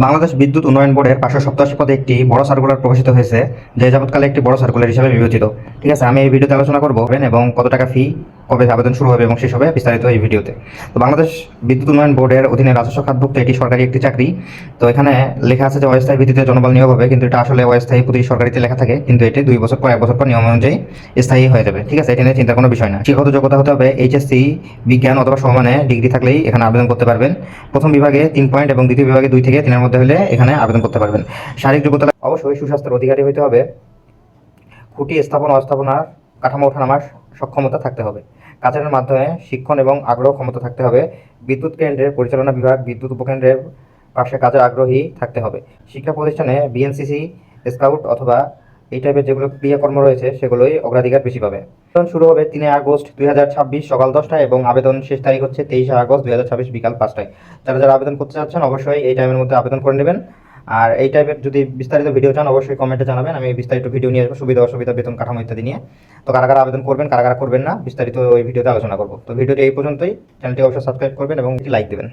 বাংলাদেশ বিদ্যুৎ উন্নয়ন বোর্ডের 587 পদে একটি বড় সার্কুলার প্রকাশিত হয়েছে, যে যাবৎকালে একটি বড় সার্কুলার হিসেবে বিবেচিত। ঠিক আছে, আমি এই ভিডিওতে আলোচনা করব এবং কত টাকা ফি, কবে আবেদন শুরু হবে এবং শেষ হবে বিস্তারিত এই ভিডিওতে। তো বাংলাদেশ বিদ্যুৎ উন্নয়ন বোর্ডের অধীনে রাজস্ব খাতভুক্ত এটি সরকারি একটি চাকরি। তো এখানে লেখা আছে যে অস্থায়ী ভিত্তিতে জনবল নিয়োগ হবে, কিন্তু এটা আসলে অস্থায়ী প্রতি সরকারিতে লেখা থাকে, কিন্তু এটি 2 বছর পর 1 বছর পর নিয়ম অনুযায়ী স্থায়ী হয়ে যাবে। ঠিক আছে, এটা নিয়ে চিন্তার কোনো বিষয় না। শিক্ষাগত যোগ্যতা হতে হবে এইচএসসি বিজ্ঞান অথবা সমমানে ডিগ্রি থাকলেই এখানে আবেদন করতে পারবেন। প্রথম বিভাগে 3 পয়েন্ট এবং দ্বিতীয় বিভাগে 2 থেকে 3-এর মধ্যে হলে এখানে আবেদন করতে পারবেন। শারীরিক যোগ্যতা অবশ্যই সুস্বাস্থ্যের অধিকারী হতে হবে। খুঁটি স্থাপন অস্থাপনার কাঠামো ওঠানামার সক্ষমতা থাকতে হবে। কাজের মাধ্যমে শিক্ষণ এবং আগ্রহ ক্ষমতা থাকতে হবে। বিদ্যুৎ কেন্দ্রের পরিচালনা বিভাগ, বিদ্যুৎ উপকেন্দ্রের পাশে কাজের আগ্রহী থাকতে হবে। শিক্ষা প্রতিষ্ঠানে বিএনসিসি, স্কাউট অথবা এই টাইপের যেগুলো ক্রিয়াকর্ম রয়েছে সেগুলোই অগ্রাধিকার বেশি পাবে। আবেদন শুরু হবে 3 আগস্ট 2026 সকাল 10টায় এবং আবেদন শেষ তারিখ হচ্ছে 23 আগস্ট 2026 বিকাল 5টায়। যারা যারা আবেদন করতে চাচ্ছেন অবশ্যই এই টাইমের মধ্যে আবেদন করে নেবেন। আর এই টাইপের যদি বিস্তারিত ভিডিও চান অবশ্যই কমেন্টে জানাবেন, আমি বিস্তারিত ভিডিও নিয়ে আসবো, সুবিধা অসুবিধা, বেতন কাঠামো ইত্যাদি নিয়ে। তো কারা কারা আবেদন করবেন, কারা কারা করবেন না, বিস্তারিত ওই ভিডিওতে আলোচনা করবো। তো ভিডিওটি এই পর্যন্তই। চ্যানেলটি অবশ্যই সাবস্ক্রাইব করবেন এবং একটি লাইক দেবেন।